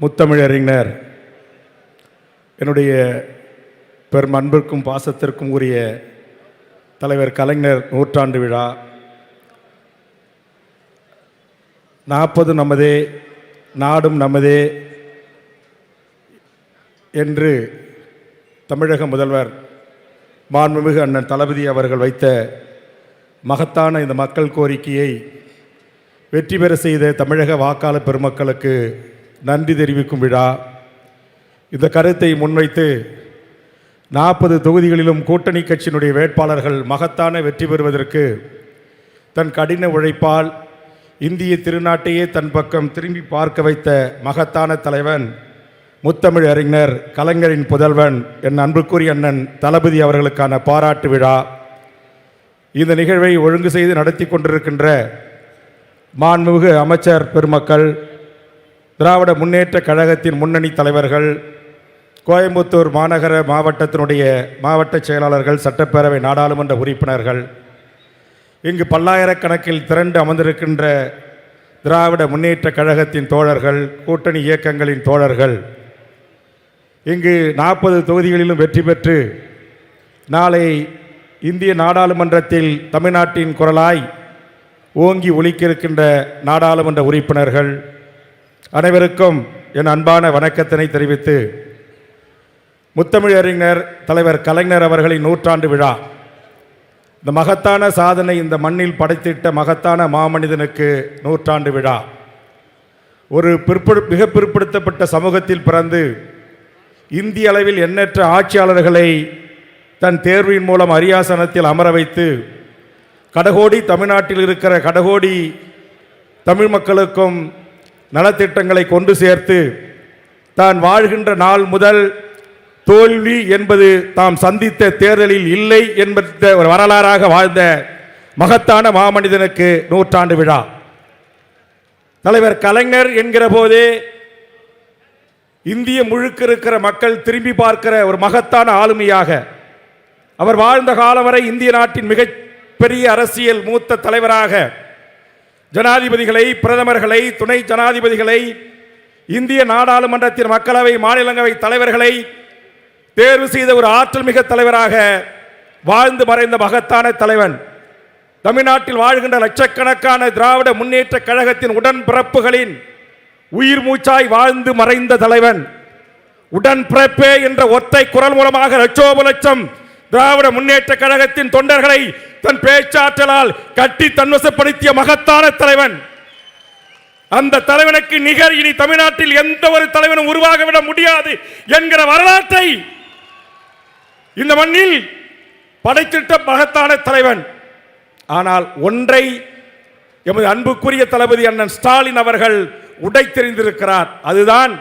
முத்தமிழறிஞர் என்னுடைய பெரும் அன்பிற்கும் பாசத்திற்கும் உரிய தலைவர் கலைஞர் நூற்றாண்டு விழா 40 நமதே நாடும் நமதே என்று தமிழக முதல்வர் மாண்புமிகு அண்ணன் தளபதி அவர்கள் வைத்த மகத்தான இந்த மக்கள் கோரிக்கையை வெற்றி பெற செய்த தமிழக வாக்காளர் பெருமக்களுக்கு நன்றி தெரிவிக்கும் விழா. இந்த கருத்தை முன்வைத்து 40 தொகுதிகளிலும் கூட்டணி கட்சியினுடைய வேட்பாளர்கள் மகத்தான வெற்றி பெறுவதற்கு தன் கடின உழைப்பால் இந்திய திருநாட்டையே தன் பக்கம் திரும்பி பார்க்க வைத்த மகத்தான தலைவன் முத்தமிழ் அறிஞர் கலைஞரின் புதல்வன் என் அன்புக்குரிய அண்ணன் தளபதி அவர்களுக்கான பாராட்டு விழா. இந்த நிகழ்வை ஒழுங்கு செய்து நடத்தி கொண்டிருக்கின்ற மாண்புமிகு அமைச்சர் பெருமக்கள், திராவிட முன்னேற்ற கழகத்தின் முன்னணி தலைவர்கள், கோயம்புத்தூர் மாநகர மாவட்டத்தினுடைய மாவட்ட செயலாளர்கள், சட்டப்பேரவை நாடாளுமன்ற உறுப்பினர்கள், இங்கு பல்லாயிரக்கணக்கில் திரண்டு அமர்ந்திருக்கின்ற திராவிட முன்னேற்ற கழகத்தின் தோழர்கள், கூட்டணி இயக்கங்களின் தோழர்கள், இங்கு 40 தொகுதிகளிலும் வெற்றி பெற்று நாளை இந்திய நாடாளுமன்றத்தில் தமிழ்நாட்டின் குரலாய் ஓங்கி ஒலிக்க இருக்கின்ற நாடாளுமன்ற உறுப்பினர்கள் அனைவருக்கும் என் அன்பான வணக்கத்தினை தெரிவித்து, முத்தமிழறிஞர் தலைவர் கலைஞர் அவர்களின் நூற்றாண்டு விழா, இந்த மகத்தான சாதனை இந்த மண்ணில் படைத்திட்ட மகத்தான மாமனிதனுக்கு நூற்றாண்டு விழா. ஒரு மிக பிற்படுத்தப்பட்ட சமூகத்தில் பிறந்து இந்திய அளவில் எண்ணற்ற ஆட்சியாளர்களை தன் தேர்வின் மூலம் அரியாசனத்தில் அமர வைத்து கடகோடி தமிழ்நாட்டில் இருக்கிற கடகோடி தமிழ் மக்களுக்கும் நலத்திட்டங்களை கொண்டு சேர்த்து தான் வாழ்கின்ற நாள் முதல் தோல்வி என்பது தாம் சந்தித்த தேர்தலில் இல்லை என்பத ஒரு வரலாறாக வாழ்ந்த மகத்தான மாமனிதனுக்கு நூற்றாண்டு விழா. தலைவர் கலைஞர் என்கிற போதே இந்திய முழுக்க இருக்கிற மக்கள் திரும்பி பார்க்கிற ஒரு மகத்தான ஆளுமையாக அவர் வாழ்ந்த காலம் வரை இந்திய நாட்டின் மிகப்பெரிய அரசியல் மூத்த தலைவராக ஜனாதிபதிகளை, பிரதமர்களை, துணை ஜனாதிபதிகளை, இந்திய நாடாளுமன்றத்தின் மக்களவை, மாநிலங்களவை தலைவர்களை தேர்வு செய்த ஒரு ஆற்றல் மிக தலைவராக வாழ்ந்து மறைந்த மகத்தான தலைவன். தமிழ்நாட்டில் வாழ்கின்ற லட்சக்கணக்கான திராவிட முன்னேற்ற கழகத்தின் உடன்பிறப்புகளின் உயிர் மூச்சாய் வாழ்ந்து மறைந்த தலைவன். உடன்பிறப்பே என்ற ஒற்றை குரல் மூலமாக லட்சோப லட்சம் திராவிட முன்னேற்ற கழகத்தின் தொண்டர்களை தன் பேச்சாற்றலால் கட்டி தன்வசப்படுத்திய மகத்தான தலைவன். அந்த தலைவனுக்கு நிகர் இனி தமிழ்நாட்டில் எந்த ஒரு தலைவனும் உருவாகவிட முடியாது என்கிற வரலாற்றை இந்த மண்ணில் படைத்திட்ட மகத்தான தலைவன். ஆனால் ஒன்றை எமது அன்புக்குரிய தளபதி அண்ணன் ஸ்டாலின் அவர்கள் உடைத்தெறிந்திருக்கிறார். அதுதான்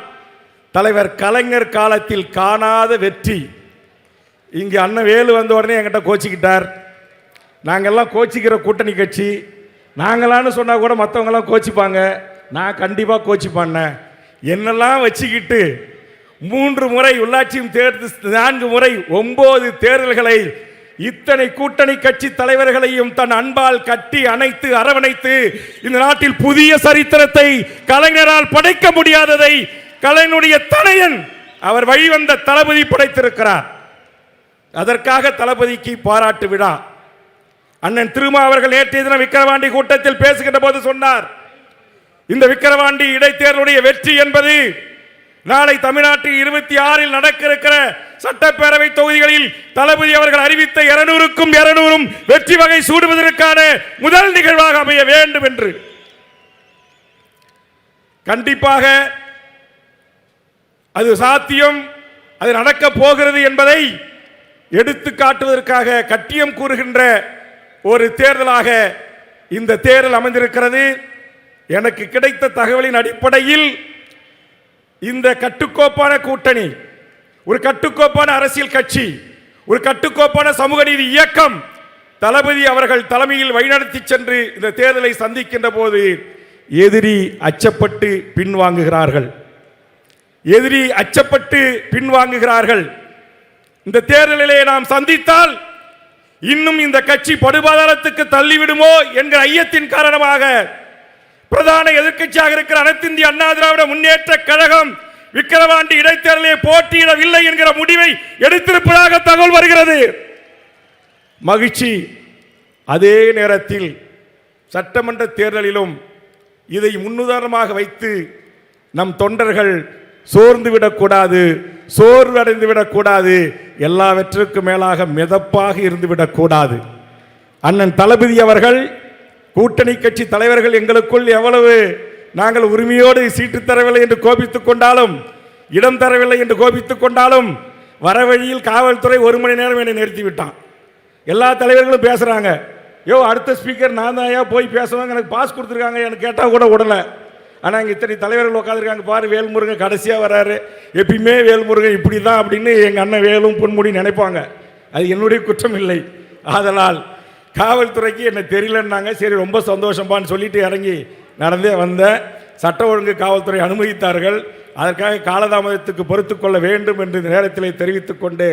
தலைவர் கலைஞர் காலத்தில் காணாத வெற்றி. இங்கே அண்ணன் வேலு வந்த உடனே என்கிட்ட கோச்சிக்கிட்டார். நாங்கள்லாம் கோச்சிக்கிற கூட்டணி கட்சி, நாங்களான்னு சொன்னால் கூட மற்றவங்களாம் கோச்சிப்பாங்க, நான் கண்டிப்பாக கோச்சிப்பாண்ண. என்னெல்லாம் வச்சுக்கிட்டு 3 முறை உள்ளாட்சியும் தேர்தல், 4 முறை 9 தேர்தல்களை இத்தனை கூட்டணி கட்சி தலைவர்களையும் தன் அன்பால் கட்டி அணைத்து அரவணைத்து இந்த நாட்டில் புதிய சரித்திரத்தை கலைஞரால் படைக்க முடியாததை கலைஞனுடைய தனையன் அவர் வழிவந்த தளபதி படைத்திருக்கிறார். அதற்காக தளபதிக்கு பாராட்டு விழா. அண்ணன் திருமா அவர்கள் நேற்றைய தினம் விக்கிரவாண்டி கூட்டத்தில் பேசுகின்ற போது சொன்னார், இந்த விக்கிரவாண்டி இடைத்தேர்தலுடைய வெற்றி என்பது நாளை தமிழ்நாட்டில் 26 நடக்க இருக்கிற சட்டப்பேரவை தொகுதிகளில் தளபதி அவர்கள் அறிவித்த 200க்கும் 200 வெற்றி வகை சூடுவதற்கான முதல் நிகழ்வாக அமைய வேண்டும் என்று. கண்டிப்பாக அது சாத்தியம், அது நடக்க போகிறது என்பதை எடுத்து காட்டுவதற்காக கட்டியம் கூறுகின்ற ஒரு தேர்தலாக இந்த தேர்தல் அமைந்திருக்கிறது. எனக்கு கிடைத்த தகவலின் அடிப்படையில் இந்த கட்டுக்கோப்பான கூட்டணி, ஒரு கட்டுக்கோப்பான அரசியல் கட்சி, ஒரு கட்டுக்கோப்பான சமூக நீதி இயக்கம் தளபதி அவர்கள் தலைமையில் வழிநடத்தி சென்று இந்த தேர்தலை சந்திக்கின்ற போது எதிரி அச்சப்பட்டு பின்வாங்குகிறார்கள். எதிரி அச்சப்பட்டு பின்வாங்குகிறார்கள். இந்த தேர்தலிலே நாம் சந்தித்தால் இன்னும் இந்த கட்சி படுபாதாரத்துக்கு தள்ளிவிடுமோ என்கிற ஐயத்தின் காரணமாக பிரதான எதிர்க்கட்சியாக இருக்கிற அனைத்து இந்திய அண்ணா திராவிட முன்னேற்ற கழகம் விக்கிரவாண்டி இடைத்தேர்தலை போட்டியிடவில்லை என்கிற முடிவை எடுத்திருப்பதாக தகவல் வருகிறது. மகிழ்ச்சி. அதே நேரத்தில் சட்டமன்ற தேர்தலிலும் இதை முன்னுதாரணமாக வைத்து நம் தொண்டர்கள் சோர்ந்து விடக்கூடாது, சோர்வடைந்து விடக்கூடாது, எல்லாவற்றுக்கும் மேலாக மிதப்பாக இருந்து விடக்கூடாது. அண்ணன் தளபதி அவர்கள், கூட்டணி கட்சி தலைவர்கள் எங்களுக்குள் எவ்வளவு நாங்கள் உரிமையோடு சீட்டு தரவில்லை என்று கோபித்துக் கொண்டாலும், இடம் தரவில்லை என்று கோபித்துக் கொண்டாலும், வர வழியில் காவல்துறை 1 மணி நேரம் என்னை நிறுத்திவிட்டான். எல்லா தலைவர்களும் பேசுறாங்க, யோ அடுத்த ஸ்பீக்கர் நான் தான் போய் பேசுவாங்க, எனக்கு பாஸ் கொடுத்துருக்காங்க, எனக்கு கேட்டால் கூட விடலை. ஆனால் இங்கே இத்தனை தலைவர்கள் உட்காந்துருக்காங்க பாரு, வேல்முருகன் கடைசியாக வராரு, எப்பயுமே வேல்முருகன் இப்படி தான் அப்படின்னு எங்கள் அண்ணன் வேலும் பொன்முடி நினைப்பாங்க. அது என்னுடைய குற்றம் இல்லை. ஆதலால் காவல்துறைக்கு என்ன தெரியலன்னாங்க. சரி ரொம்ப சந்தோஷம்பான்னு சொல்லிட்டு இறங்கி நடந்தே வந்தேன். சட்ட ஒழுங்கு காவல்துறை அனுமதித்தார்கள். அதற்காக காலதாமதத்துக்கு பொறுத்துக் கொள்ள வேண்டும் என்று இந்த நேரத்தில் தெரிவித்துக் கொண்டு,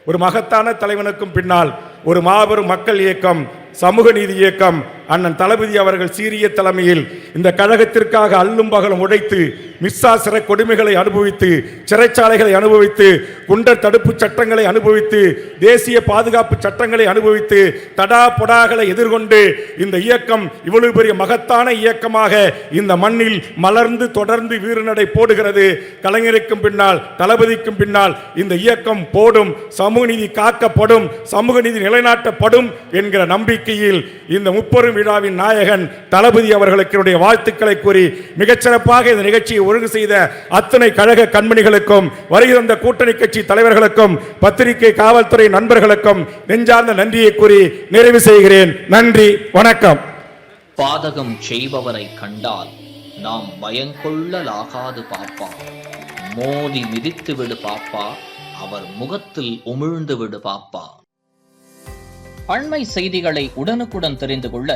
ஒரு மகத்தான தலைவனுக்கும் பின்னால் ஒரு மாபெரும் மக்கள் இயக்கம், சமூக நீதி இயக்கம், அண்ணன் தளபதி அவர்கள் சீரிய தலைமையில் இந்த கழகத்திற்காக அல்லும் பகலும் உழைத்து, மிஸ்ஸா சிறை கொடுமைகளை அனுபவித்து, சிறைச்சாலைகளை அனுபவித்து, குண்டர் தடுப்பு சட்டங்களை அனுபவித்து, தேசிய பாதுகாப்பு சட்டங்களை அனுபவித்து, தடா பொடாகளை எதிர்கொண்டு இந்த இயக்கம் இவ்வளவு பெரிய மகத்தான இயக்கமாக இந்த மண்ணில் மலர்ந்து தொடர்ந்து வீறுநடை போடுகிறது. கலைஞருக்கும் பின்னால், தளபதிக்கும் பின்னால் இந்த இயக்கம் போடும், சமூக நீதி காக்கப்படும், சமூக நீதி நிலைநாட்டப்படும் என்கிற நம்பிக்கையில் இந்த முப்பெரும் விழாவின் நாயகன் தளபதி அவர்களுக்கு வாழ்த்துக்களை கூறி, மிகச்சிறப்பாக இந்த நிகழ்ச்சியை ஒழுங்கு செய்த அத்தனை கழக கண்மணிகளுக்கும், வருகிற கூட்டணி கட்சி தலைவர்களுக்கும், பத்திரிகை காவல்துறை நண்பர்களுக்கும் நெஞ்சார்ந்த நன்றியை கூறி நிறைவு செய்கிறேன். நன்றி, வணக்கம். பாதகம் செய்பவரை கண்டால் நாம் பயங்கொள்ளலாகாது பாப்பா, மோதி மிதித்து விடு பாப்பா, அவர் முகத்தில் உமிழ்ந்து விடு பாப்பா. அண்மை செய்திகளை உடனுக்குடன் தெரிந்து கொள்ள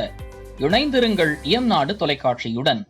இணைந்திருங்கள் இயம்நாடு தொலைக்காட்சியுடன்.